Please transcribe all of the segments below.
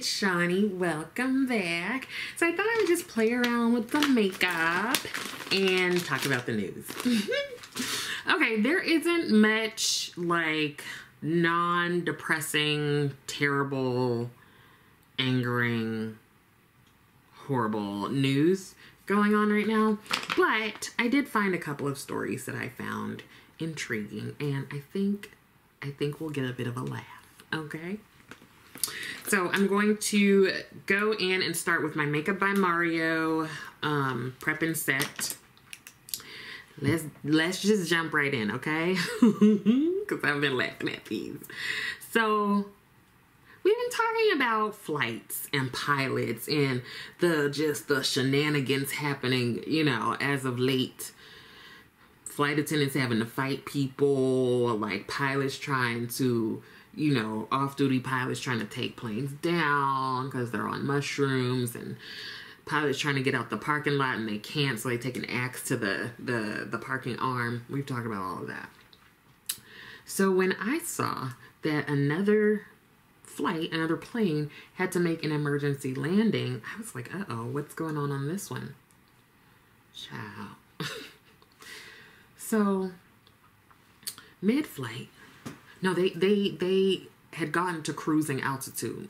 it's Shawnee. Welcome back. So I thought I would just play around with the makeup and talk about the news. Okay, there isn't much like non-depressing, terrible, angering, horrible news going on right now, but I did find a couple of stories that I found intriguing, and I think we'll get a bit of a laugh. Okay, so I'm going to go in and start with my Makeup by Mario prep and set. Let's just jump right in, okay? Because I've been laughing at these. So we've been talking about flights and pilots and the shenanigans happening, you know, as of late. Flight attendants having to fight people, like pilots trying to, you know, off-duty pilots trying to take planes down because they're on mushrooms, and pilots trying to get out the parking lot and they can't, so they take an axe to the parking arm. We've talked about all of that. So when I saw that another plane had to make an emergency landing, I was like, uh-oh, what's going on this one? Ciao. So, mid-flight, no, they had gotten to cruising altitude.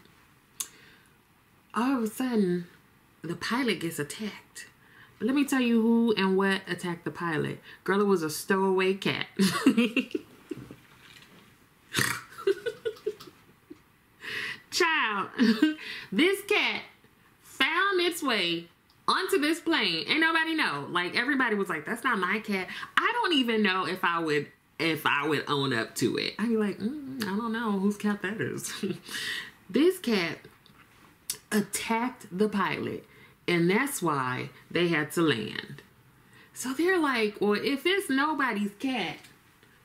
All of a sudden, the pilot gets attacked. But let me tell you who and what attacked the pilot. Girl, it was a stowaway cat. Child, this cat found its way onto this plane. Ain't nobody know. Like, everybody was like, that's not my cat. I don't even know if I would own up to it. I'd be like, I don't know whose cat that is. This cat attacked the pilot, and that's why they had to land. So they're like, well, if it's nobody's cat,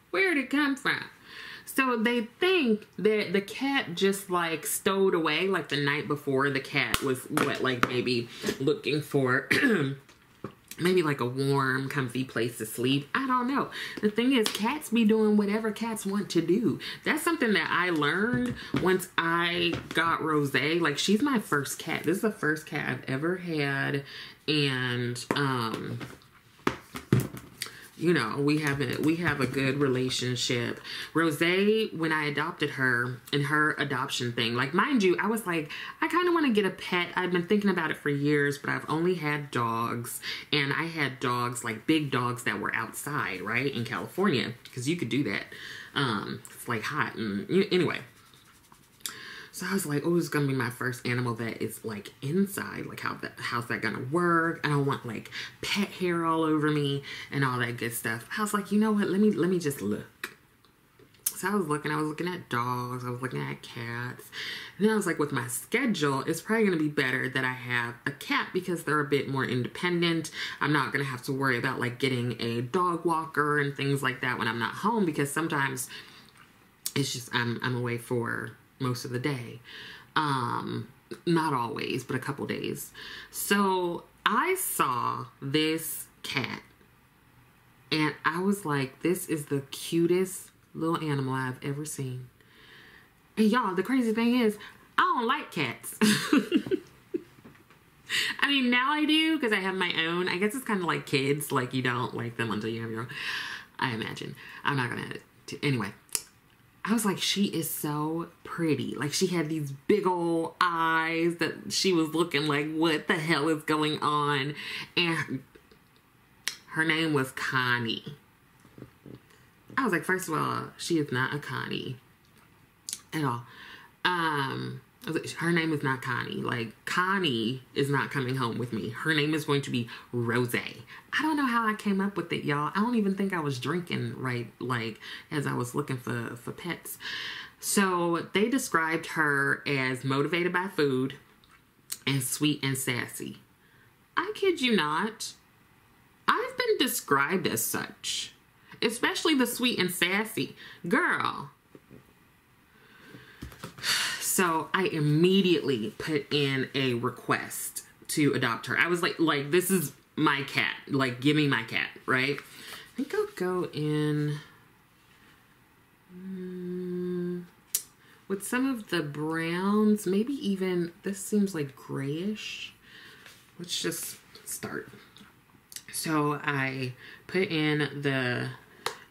where'd it come from? So they think that the cat just like stowed away, like the night before. The cat was like maybe looking for maybe like a warm, comfy place to sleep. I don't know. The thing is, cats be doing whatever cats want to do. That's something that I learned once I got Rose. Like, she's my first cat. This is the first cat I've ever had, and you know, we have a good relationship. Rose, when I adopted her in her adoption thing, like, mind you, I was like, I kind of want to get a pet. I've been thinking about it for years, but I've only had dogs, and I had dogs, like big dogs that were outside, right, in California, because you could do that. It's like hot, and anyway. So I was like, oh, this is going to be my first animal that is like inside. Like, how's that going to work? I don't want like pet hair all over me and all that good stuff. I was like, you know what? Let me just look. So I was looking at dogs. I was looking at cats. And then I was like, with my schedule, it's probably going to be better that I have a cat because they're a bit more independent. I'm not going to have to worry about like getting a dog walker and things like that when I'm not home, because sometimes it's just, I'm away for most of the day. Not always, but a couple days. So I saw this cat and I was like, this is the cutest little animal I've ever seen. And y'all, the crazy thing is, I don't like cats. I mean, now I do because I have my own. I guess it's kind of like kids. Like, you don't like them until you have your own. I imagine. I'm not gonna anyway. I was like, she is so pretty. Like, she had these big old eyes that she was looking like, what the hell is going on? And her name was Connie. I was like, first of all, she is not a Connie at all. I was like, her name is not Connie. Like, Connie is not coming home with me. Her name is going to be Rose. I don't know how I came up with it, y'all. I don't even think I was drinking right, like, as I was looking for pets. So they described her as motivated by food and sweet and sassy. I kid you not. I've been described as such. Especially the sweet and sassy. Girl. So I immediately put in a request to adopt her. I was like, this is my cat. Like, give me my cat, right? I think I'll go in with some of the browns, maybe even, this seems like grayish. Let's just start. So I put in the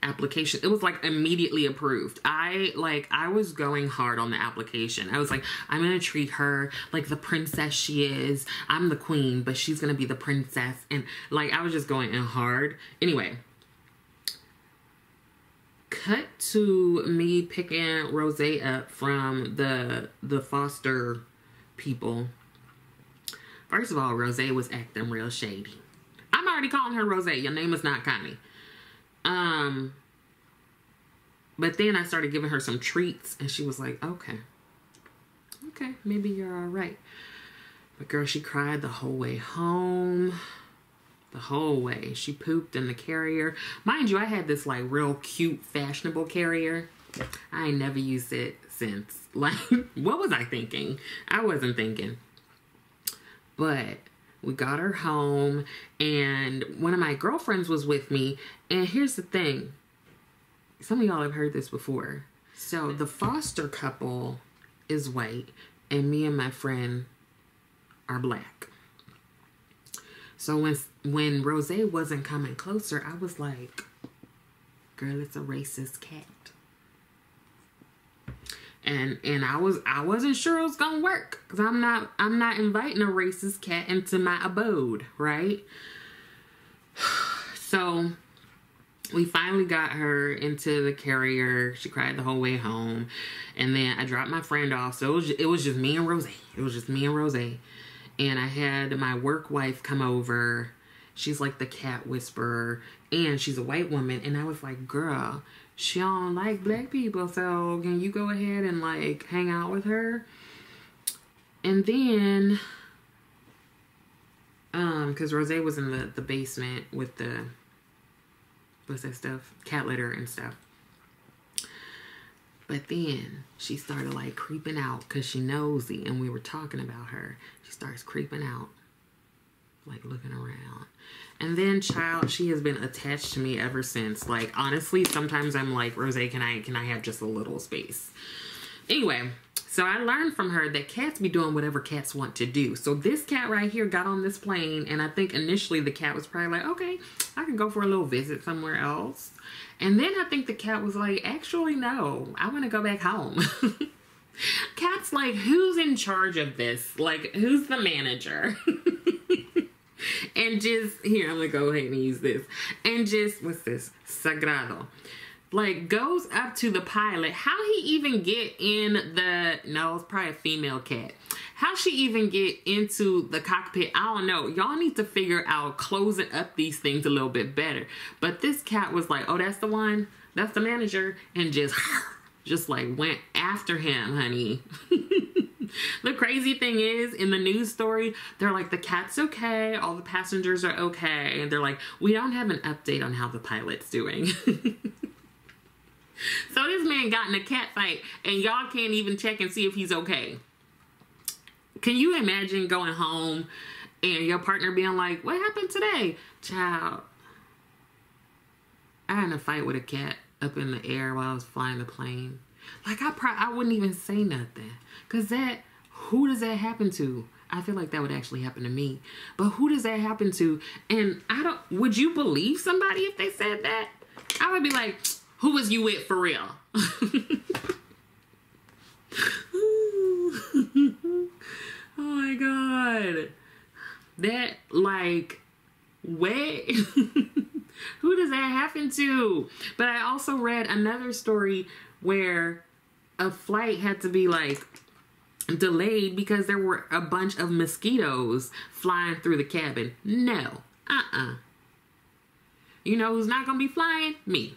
application. It was like immediately approved. I was going hard on the application. I was like, I'm gonna treat her like the princess she is. I'm the queen, but she's gonna be the princess. And like, I was just going in hard. Anyway, cut to me picking Rosé up from the Foster people. First of all, Rosé was acting real shady. I'm already calling her Rosé. Your name is not Connie. But then I started giving her some treats, and she was like, okay, maybe you're all right. But girl, she cried the whole way home. The whole way. She pooped in the carrier. Mind you, I had this like real cute, fashionable carrier. I ain't never used it since. Like, what was I thinking? I wasn't thinking. But we got her home, and one of my girlfriends was with me. And here's the thing. Some of y'all have heard this before. So the Foster couple is white, and me and my friend are black. So when Rosé wasn't coming closer, I was like, girl, it's a racist cat. And I wasn't sure it was gonna work, because I'm not inviting a racist cat into my abode, right? So we finally got her into the carrier. She cried the whole way home. And then I dropped my friend off. So it was just me and Rosé. It was just me and Rosé. And I had my work wife come over. She's like the cat whisperer. And she's a white woman. And I was like, girl, she don't like black people. So can you go ahead and like hang out with her? And then, because Rosé was in the basement with the, what's that stuff? Cat litter and stuff. But then she started like creeping out because she nosy, and we were talking about her. She starts creeping out, like looking around. And then, child, she has been attached to me ever since. Like, honestly, sometimes I'm like, Rosé, can I have just a little space? Anyway, so I learned from her that cats be doing whatever cats want to do. So this cat right here got on this plane, and I think initially the cat was probably like, okay, I can go for a little visit somewhere else. And then I think the cat was like, actually, no, I want to go back home. Cat's like, who's in charge of this? Like, who's the manager? And just, here, I'm going to go ahead and use this. And just, what's this? Sagrado. Like, goes up to the pilot. How he even get in the, no, it's probably a female cat. How she even get into the cockpit, I don't know. Y'all need to figure out closing up these things a little bit better. But this cat was like, oh, that's the one? That's the manager? And just like went after him, honey. The crazy thing is, in the news story, they're like, the cat's okay. All the passengers are okay. And they're like, we don't have an update on how the pilot's doing. So this man got in a cat fight, and y'all can't even check and see if he's okay. Can you imagine going home and your partner being like, what happened today? Child, I had in a fight with a cat up in the air while I was flying the plane. Like, I wouldn't even say nothing. Because who does that happen to? I feel like that would actually happen to me. But who does that happen to? And would you believe somebody if they said that? I would be like, who was you with for real? Oh my God. That, like, wait. Who does that happen to? But I also read another story where a flight had to be, like, delayed because there were a bunch of mosquitoes flying through the cabin. No. You know who's not gonna be flying? Me.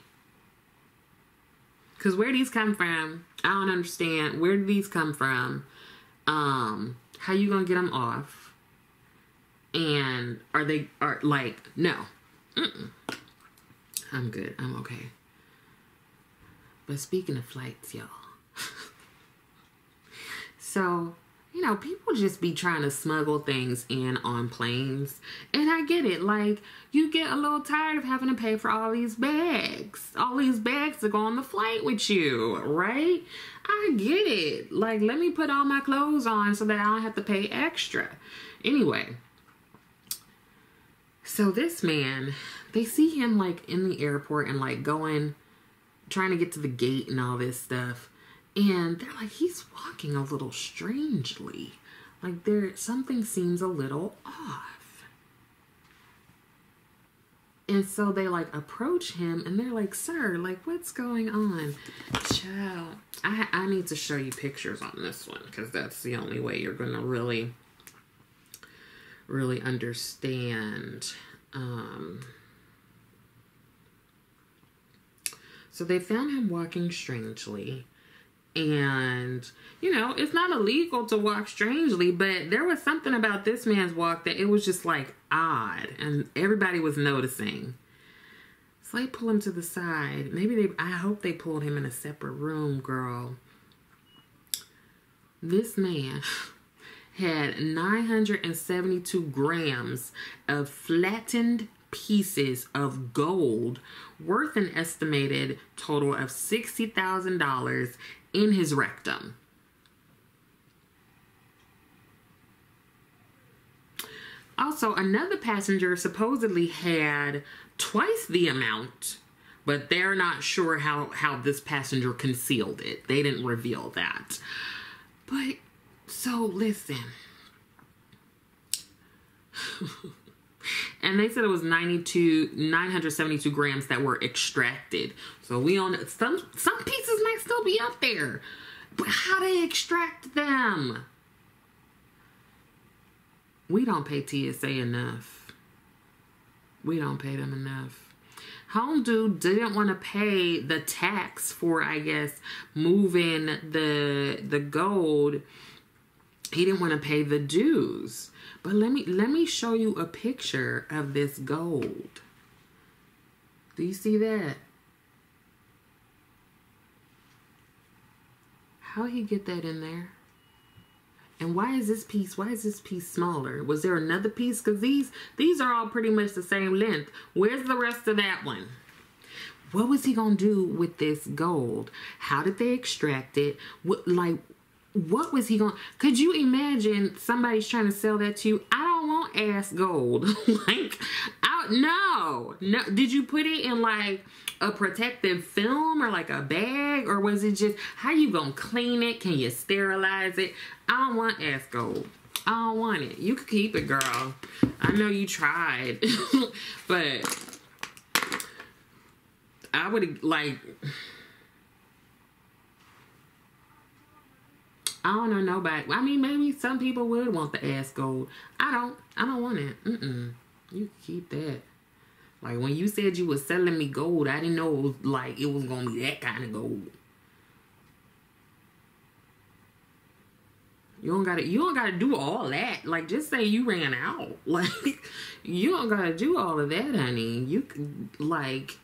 Because where these come from, I don't understand. Where do these come from? How you gonna get them off? And are like, no. I'm good. I'm okay. But speaking of flights, y'all. So you know, people just be trying to smuggle things in on planes. And I get it. Like, you get a little tired of having to pay for all these bags. All these bags to go on the flight with you, right? I get it. Like, let me put all my clothes on so that I don't have to pay extra. Anyway. So this man, they see him, like, in the airport and, like, trying to get to the gate and all this stuff. And they're like, he's walking a little strangely. Like, something seems a little off. And so they, like, approach him, and they're like, sir, like, what's going on? Child, I need to show you pictures on this one, because that's the only way you're going to really understand. So they found him walking strangely. And, you know, it's not illegal to walk strangely, but there was something about this man's walk that it was just, like, odd. And everybody was noticing. So they pull him to the side. I hope they pulled him in a separate room, girl. This man had 972 grams of flattened pieces of gold worth an estimated total of $60,000 in his rectum. Also, another passenger supposedly had twice the amount, but they're not sure how this passenger concealed it. They didn't reveal that. But, so listen. And they said it was 972 grams that were extracted. So we on some pieces might still be up there. But how they extract them? We don't pay TSA enough. We don't pay them enough. Home dude didn't want to pay the tax for, I guess, moving the gold. He didn't want to pay the dues. But let me show you a picture of this gold. Do you see that? How he get that in there? And why is this piece smaller? Was there another piece? Because these are all pretty much the same length. Where's the rest of that one? What was he gonna do with this gold? How did they extract it? What was he going? Could you imagine somebody's trying to sell that to you? I don't want ass gold. No. Did you put it in like a protective film or like a bag, or was it just how you gonna clean it? Can you sterilize it? I don't want ass gold. I don't want it. You could keep it, girl. I know you tried, but I would like. I don't know nobody. I mean, maybe some people would want the ass gold. I don't want it. You can keep that. Like, when you said you was selling me gold, I didn't know it was going to be that kind of gold. You don't gotta do all that. Like, just say you ran out. Like, you don't gotta do all of that, honey. You can, like,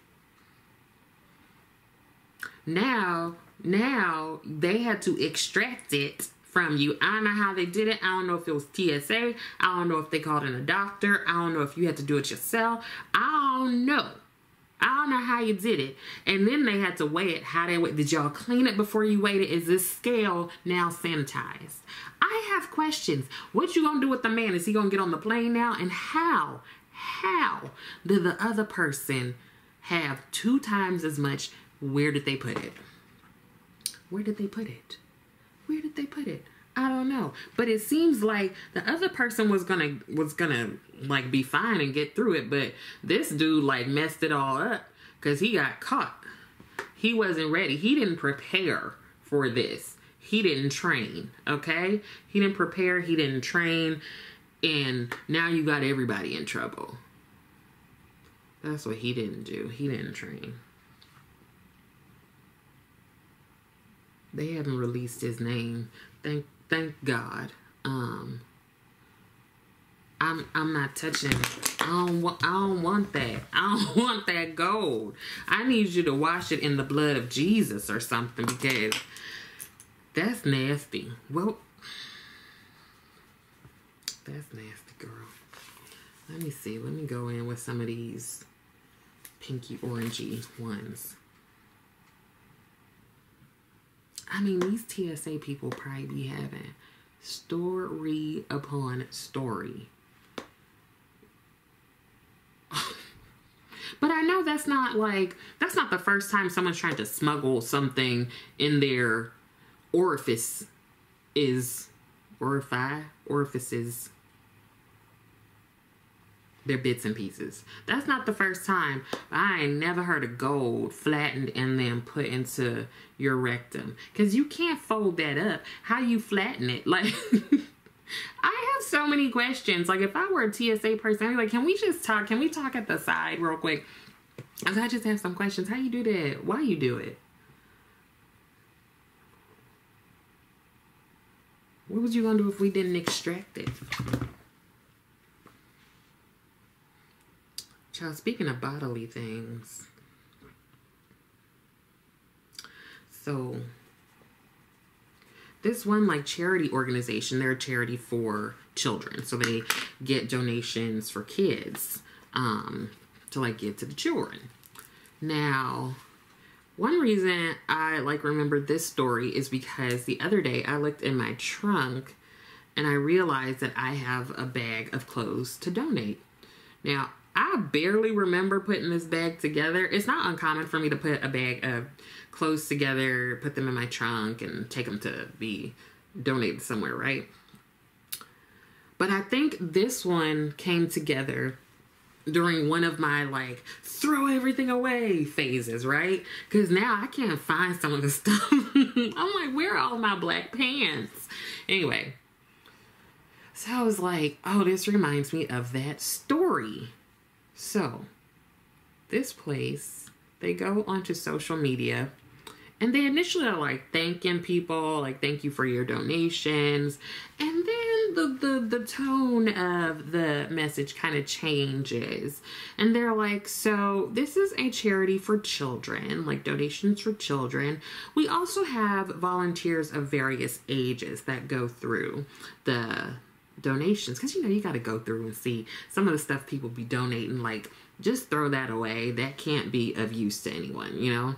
now they had to extract it from you. I don't know how they did it. I don't know if it was TSA. I don't know if they called in a doctor. I don't know if you had to do it yourself. I don't know. I don't know how you did it. And then they had to weigh it. How they weigh? Did y'all clean it before you weighed it? Is this scale now sanitized? I have questions. What you gonna do with the man? Is he gonna get on the plane now? And how did the other person have 2 times as much? Where did they put it? Where did they put it? Where did they put it? I don't know. But it seems like the other person was gonna like be fine and get through it, but this dude like messed it all up because he got caught. He wasn't ready. He didn't prepare for this. He didn't train, okay? He didn't prepare, he didn't train, and now you got everybody in trouble. That's what he didn't do. He didn't train. They haven't released his name. Thank God. I'm not touching it. I don't want that. I don't want that gold. I need you to wash it in the blood of Jesus or something, because that's nasty. Well, That's nasty, girl. Let me see. Let me go in with some of these pinky orangey ones. I mean, these TSA people probably be having story upon story. But I know that's not the first time someone's trying to smuggle something in their orifices. Their bits and pieces. That's not the first time. I ain't never heard of gold flattened and then put into your rectum. Because you can't fold that up. How you flatten it? Like, I have so many questions. Like, if I were a TSA person, I'd be like, can we just talk? Can we talk at the side real quick? I just have some questions. How you do that? Why you do it? What was you gonna do if we didn't extract it? Child, speaking of bodily things. So, this one, like, charity organization, they're a charity for children. So they get donations for kids to, like, give to the children. Now, one reason I, like, remember this story is because the other day I looked in my trunk and I realized that I have a bag of clothes to donate. Now, I barely remember putting this bag together. It's not uncommon for me to put a bag of clothes together, put them in my trunk, and take them to be donated somewhere, right? But I think this one came together during one of my, like, throw everything away phases, right? Because now I can't find some of the stuff. I'm like, where are all my black pants? Anyway, so I was like, oh, this reminds me of that story. So, this place, they go onto social media, and they initially are like thanking people, like, thank you for your donations. And then the tone of the message kind of changes. And they're like, so this is a charity for children, like donations for children. We also have volunteers of various ages that go through the donations, because you know you got to go through and see some of the stuff people be donating. Like, just throw that away. That can't be of use to anyone, you know.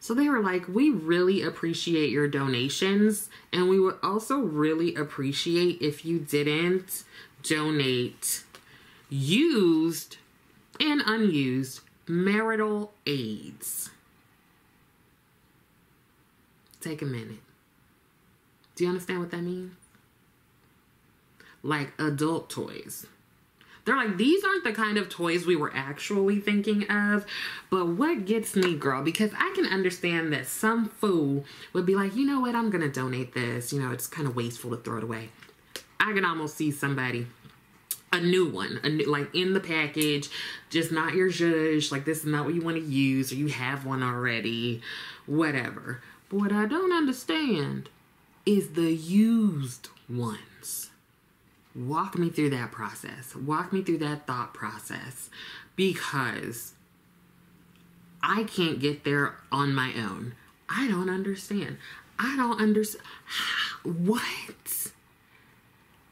So they were like, we really appreciate your donations, and we would also really appreciate if you didn't donate used and unused marital aids. Take a minute. Do you understand what that means? Like adult toys. They're like, these aren't the kind of toys we were actually thinking of. But what gets me, girl, because I can understand that some fool would be like, you know what, I'm going to donate this. You know, it's kind of wasteful to throw it away. I can almost see somebody, a new one, like in the package, just not your zhuzh. Like, this is not what you want to use, or you have one already, whatever. But what I don't understand is the used ones. Walk me through that process. Walk me through that thought process, because I can't get there on my own. I don't understand. I don't understand. What?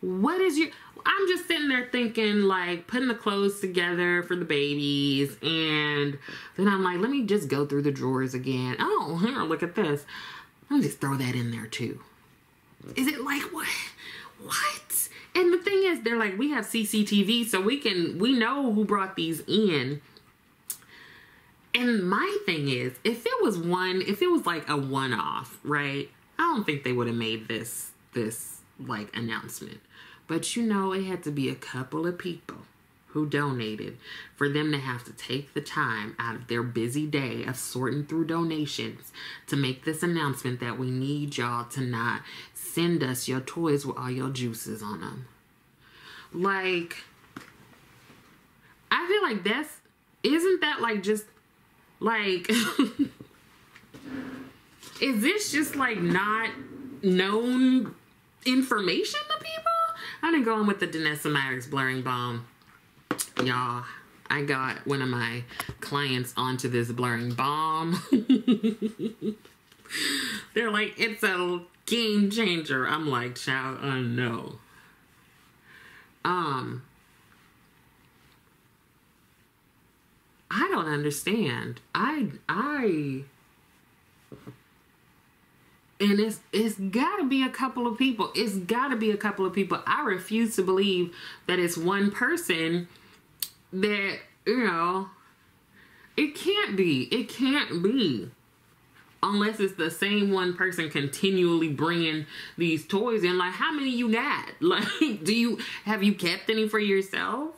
What is your... I'm just sitting there thinking, like, putting the clothes together for the babies, and then I'm like, let me just go through the drawers again. Oh, here, look at this. Let me just throw that in there too. Is it like, what? What? And the thing is, they're like, we have CCTV, so we know who brought these in. And my thing is, if it was like a one-off, right? I don't think they would have made this like announcement. But you know, it had to be a couple of people who donated for them to have to take the time out of their busy day of sorting through donations to make this announcement that we need y'all to not send us your toys with all your juices on them. Like, I feel like isn't that like just like, is this just like not known information to people? I didn't go in with the Danessa Myricks blurring balm. Y'all, I got one of my clients onto this blurring balm. They're like, it's a game changer. I'm like, child, no. I don't understand. And it's gotta be a couple of people. It's gotta be a couple of people. I refuse to believe that it's one person that, you know, it can't be. It can't be. Unless it's the same one person continually bringing these toys in. Like, how many you got? Like, have you kept any for yourself?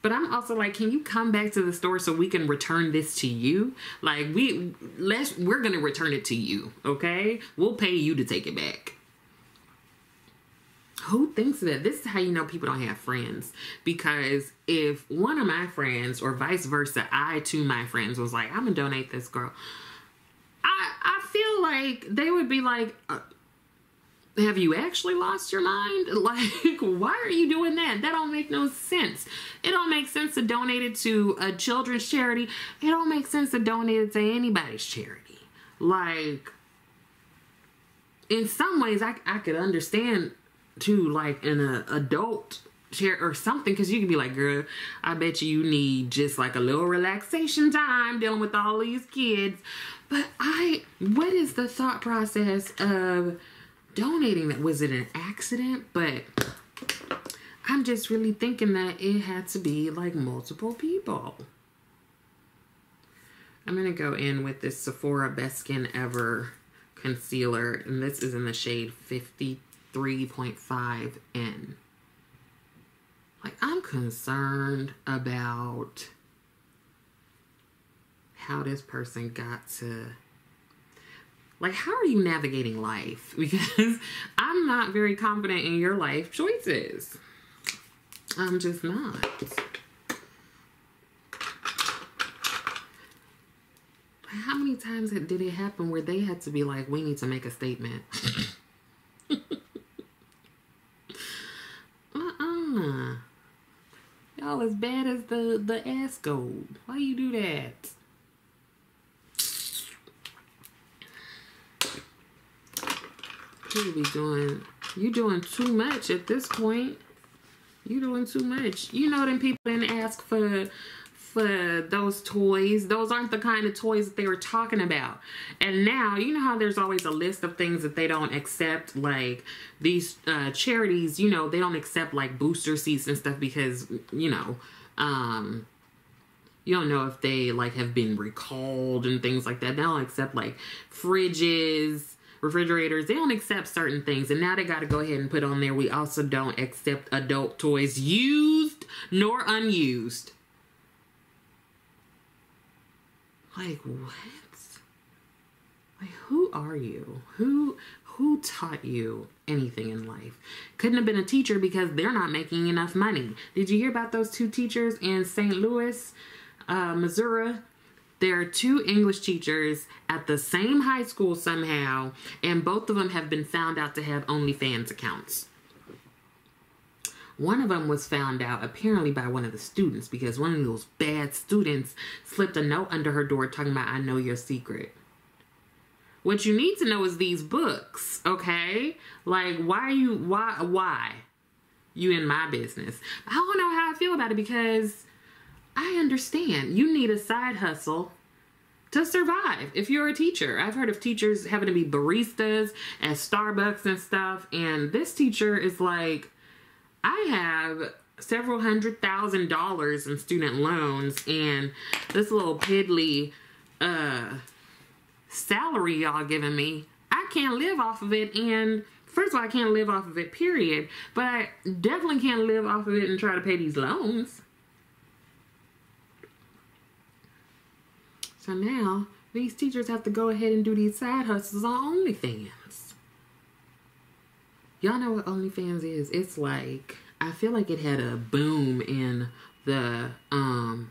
But I'm also like, can you come back to the store so we can return this to you? Like, we're gonna return it to you, okay? We'll pay you to take it back. Who thinks of that? This is how you know people don't have friends. Because if one of my friends, or vice versa, I to my friends was like, I'm gonna donate this girl, I feel like they would be like, have you actually lost your mind? Like, why are you doing that? That don't make no sense. It don't make sense to donate it to a children's charity. It don't make sense to donate it to anybody's charity. Like, in some ways, I could understand, too, like, in an adult chair or something, because you could be like, girl, I bet you need just, like, a little relaxation time dealing with all these kids. But what is the thought process of donating that? Was it an accident? But I'm just really thinking that it had to be like multiple people. I'm going to go in with this Sephora Best Skin Ever concealer. And this is in the shade 53.5N. Like, I'm concerned about how this person got to... Like, how are you navigating life? Because I'm not very confident in your life choices. I'm just not. How many times did it happen where they had to be like, we need to make a statement? Y'all as bad as the ass gold. Why you do that? You doing too much at this point. You doing too much. You know them people didn't ask for those toys. Those aren't the kind of toys that they were talking about. And now, you know how there's always a list of things that they don't accept, like these charities, you know, they don't accept like booster seats and stuff because, you know, you don't know if they like have been recalled and things like that. They don't accept like fridges, refrigerators. They don't accept certain things. And now they got to go ahead and put on there, we also don't accept adult toys, used nor unused. Like, what? Like, who are you? Who taught you anything in life? Couldn't have been a teacher because they're not making enough money. Did you hear about those two teachers in St. Louis, Missouri? There are two English teachers at the same high school somehow, and both of them have been found out to have OnlyFans accounts. One of them was found out apparently by one of the students because one of those bad students slipped a note under her door talking about, I know your secret. What you need to know is these books, okay? Like, why you in my business? I don't know how I feel about it because I understand you need a side hustle to survive if you're a teacher. I've heard of teachers having to be baristas at Starbucks and stuff, and this teacher is like, I have several $100,000 in student loans, and this little piddly salary y'all giving me, I can't live off of it. And first of all, I can't live off of it, period. But I definitely can't live off of it and try to pay these loans. So now, these teachers have to go ahead and do these side hustles on OnlyFans. Y'all know what OnlyFans is? It's like, I feel like it had a boom in during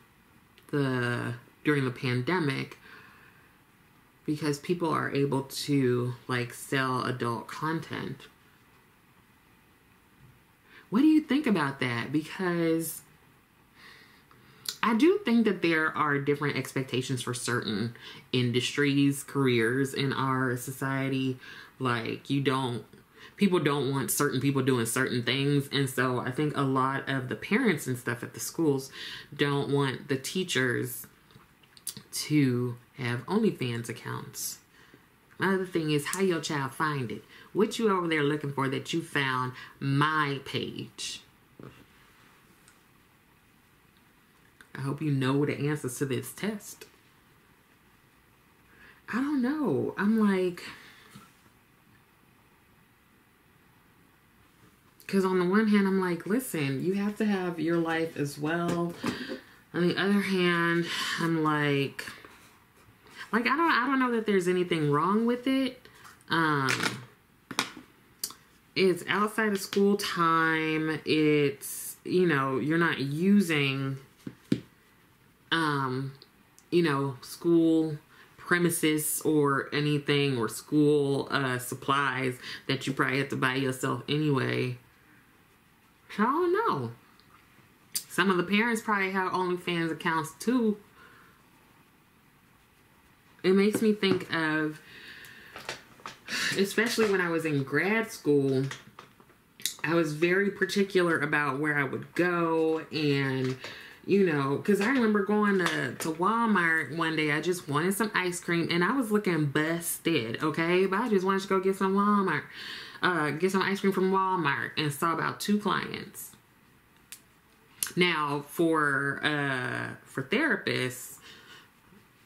the pandemic because people are able to like sell adult content. What do you think about that? Because I do think that there are different expectations for certain industries, careers in our society. Like, you don't people don't want certain people doing certain things. And so I think a lot of the parents and stuff at the schools don't want the teachers to have OnlyFans accounts. Another thing is how your child find it. What you over there looking for that you found my page? I hope you know the answers to this test. I don't know. I'm like, because on the one hand, I'm like, listen, you have to have your life as well. On the other hand, I'm like I don't know that there's anything wrong with it. It's outside of school time. It's, you know, you're not using, you know, school premises or anything, or school supplies that you probably have to buy yourself anyway. I don't know. Some of the parents probably have OnlyFans accounts too. It makes me think of, especially when I was in grad school, I was very particular about where I would go. And, you know, because I remember going to Walmart one day. I just wanted some ice cream and I was looking busted, okay? But I just wanted to go get some get some ice cream from Walmart, and saw about 2 clients. Now, for therapists,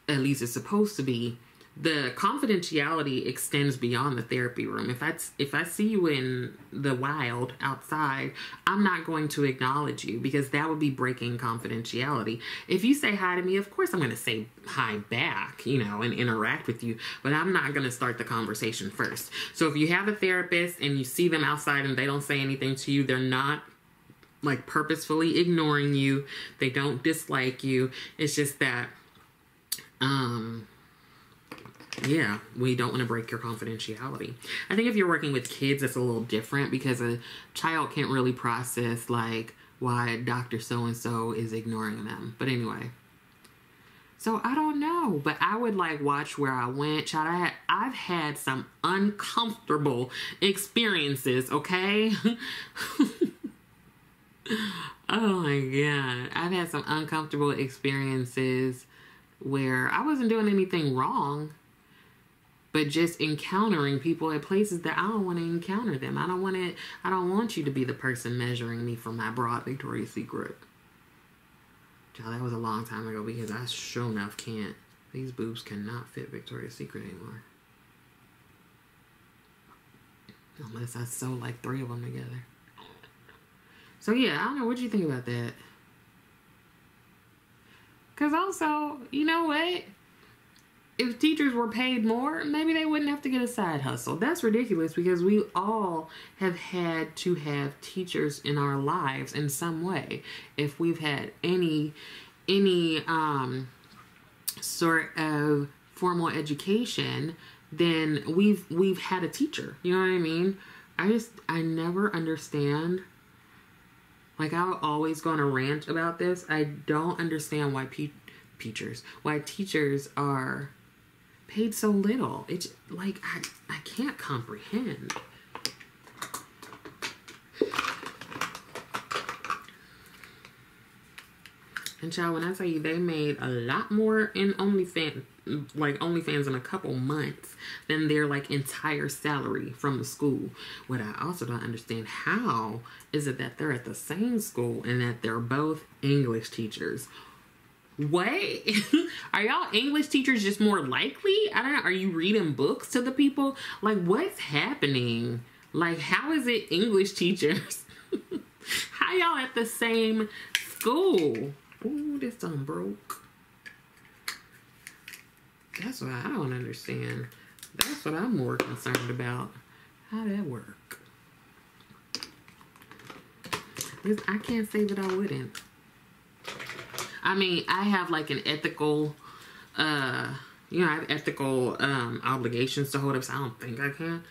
at least it's supposed to be, the confidentiality extends beyond the therapy room. If I see you in the wild outside, I'm not going to acknowledge you, because that would be breaking confidentiality. If you say hi to me, of course I'm going to say hi back, you know, and interact with you, but I'm not going to start the conversation first. So if you have a therapist and you see them outside and they don't say anything to you, they're not like purposefully ignoring you. They don't dislike you. It's just that, yeah, we don't want to break your confidentiality. I think if you're working with kids, it's a little different, because a child can't really process like why Dr. So-and-so is ignoring them. But anyway, so I don't know, but I would like watch where I went. Child, I've had some uncomfortable experiences, okay? Oh my God. I've had some uncomfortable experiences where I wasn't doing anything wrong, but just encountering people at places that I don't want to encounter them. I don't want you to be the person measuring me for my bra at Victoria's Secret. Child, that was a long time ago, because I sure enough can't. These boobs cannot fit Victoria's Secret anymore. Unless I sew like 3 of them together. So yeah, I don't know. What do you think about that? Because also, you know what? If teachers were paid more, maybe they wouldn't have to get a side hustle. That's ridiculous, because we all have had to have teachers in our lives in some way. If we've had any sort of formal education, then we've had a teacher. You know what I mean? I never understand. Like, I'll always go on a rant about this. I don't understand why teachers are paid so little. It's like, I can't comprehend. And child, when I tell you they made a lot more in OnlyFans in a couple months than their like entire salary from the school. What I also don't understand, how is it that they're at the same school and that they're both English teachers? What? Are y'all English teachers just more likely? I don't know. Are you reading books to the people? Like, what's happening? Like, how is it English teachers? How y'all at the same school? Ooh, this done broke. That's what I don't understand. That's what I'm more concerned about. How that work? I can't say that I wouldn't. I mean, I have like an ethical, I have ethical obligations to hold up, so I don't think I can.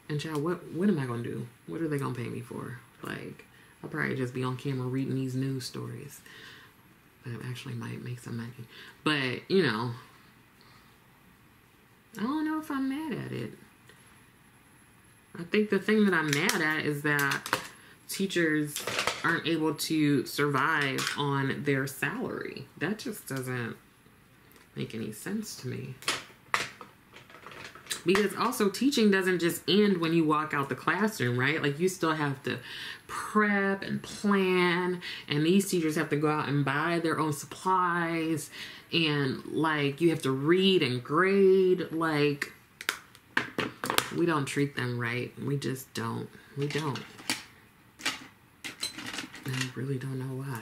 And child, what am I gonna do? What are they gonna pay me for? Like, I'll probably just be on camera reading these news stories. That actually might make some money. But, you know, I don't know if I'm mad at it. I think the thing that I'm mad at is that teachers aren't able to survive on their salary. That just doesn't make any sense to me. Because also teaching doesn't just end when you walk out the classroom, right? Like you still have to prep and plan, and these teachers have to go out and buy their own supplies, and like you have to read and grade. Like we don't treat them right. We just don't. We don't. I really don't know why.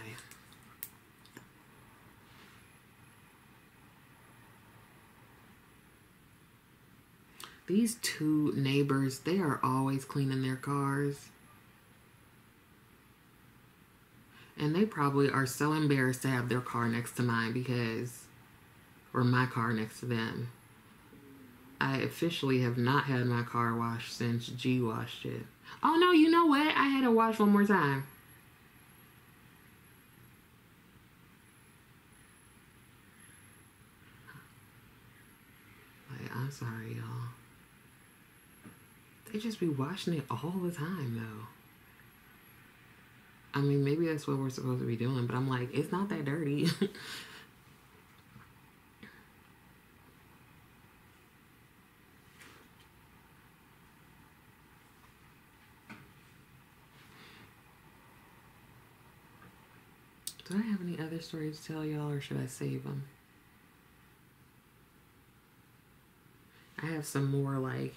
These two neighbors, they are always cleaning their cars. And they probably are so embarrassed to have their car next to mine because, or my car next to them. I officially have not had my car washed since G washed it. Oh no, you know what? I had it washed one more time. Like, I'm sorry, y'all. They just be washing it all the time, though. I mean, maybe that's what we're supposed to be doing, but I'm like, it's not that dirty. Do I have any other stories to tell y'all, or should I save them? I have some more, like,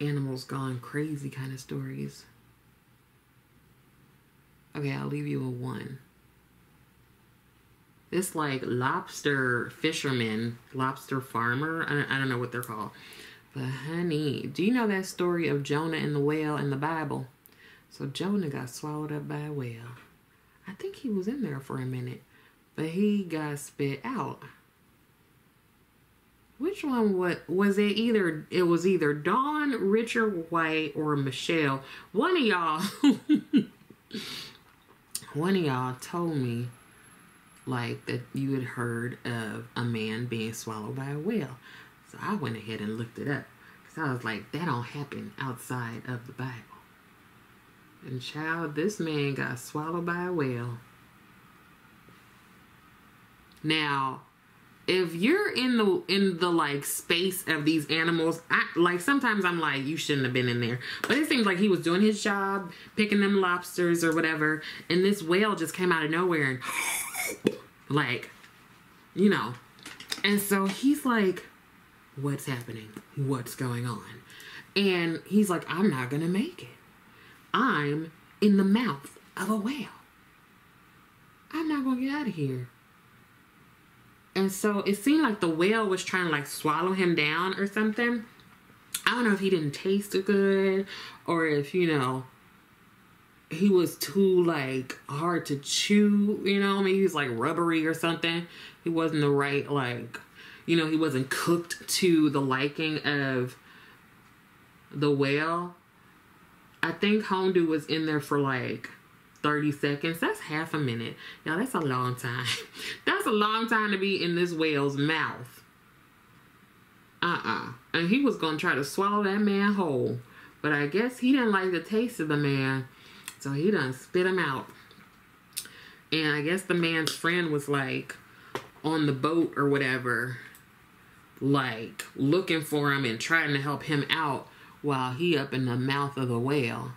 animals gone crazy kind of stories. Okay, I'll leave you with one. This, like, lobster fisherman, lobster farmer, I don't know what they're called. But, honey, do you know that story of Jonah and the whale in the Bible? So, Jonah got swallowed up by a whale. I think he was in there for a minute, but he got spit out. Which one was it? It was either Dawn, Richard White, or Michelle. One of y'all told me like that you had heard of a man being swallowed by a whale. So I went ahead and looked it up. Because I was like, that don't happen outside of the Bible. And child, this man got swallowed by a whale. Now, if you're in the like space of these animals, like sometimes I'm like, you shouldn't have been in there. But it seems like he was doing his job, picking them lobsters or whatever, and this whale just came out of nowhere and like, you know. And so he's like, what's happening? What's going on? And he's like, I'm not gonna make it. I'm in the mouth of a whale. I'm not gonna get out of here. And so it seemed like the whale was trying to like swallow him down or something. I don't know if he didn't taste good or if, you know, he was too like hard to chew, you know, maybe he was like rubbery or something. He wasn't the right, like, you know, he wasn't cooked to the liking of the whale. I think Hondu was in there for like 30 seconds. That's half a minute. Y'all, that's a long time. That's a long time to be in this whale's mouth. And he was going to try to swallow that man whole. But I guess he didn't like the taste of the man. So he done spit him out. And I guess the man's friend was like on the boat or whatever, like looking for him and trying to help him out while he up in the mouth of the whale.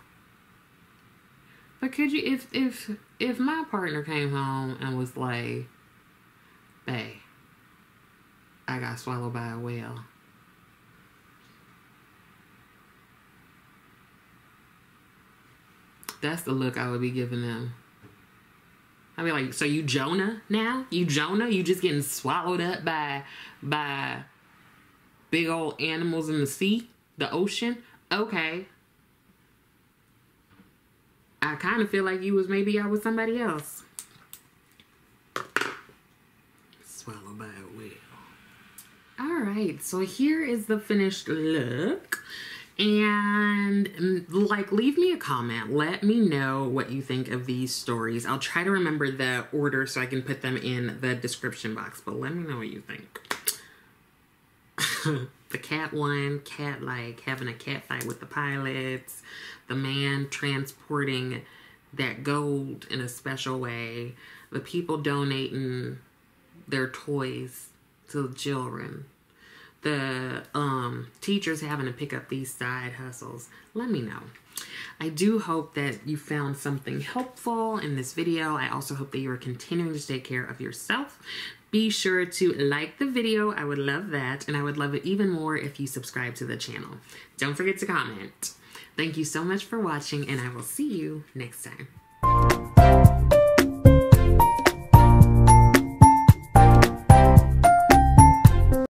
But could you, if my partner came home and was like, bae, I got swallowed by a whale. That's the look I would be giving them. I'd be like, so you Jonah now? You Jonah? You just getting swallowed up by big old animals in the sea? The ocean? Okay. I kind of feel like you was maybe I was somebody else. Swallowed by a whale. Alright, so here is the finished look. And, like, leave me a comment. Let me know what you think of these stories. I'll try to remember the order so I can put them in the description box. But let me know what you think. The cat one, cat like having a cat fight with the pilots, the man transporting that gold in a special way, the people donating their toys to the children, the teachers having to pick up these side hustles. Let me know. I do hope that you found something helpful in this video. I also hope that you are continuing to take care of yourself. Be sure to like the video. I would love that. And I would love it even more if you subscribe to the channel. Don't forget to comment. Thank you so much for watching, and I will see you next time.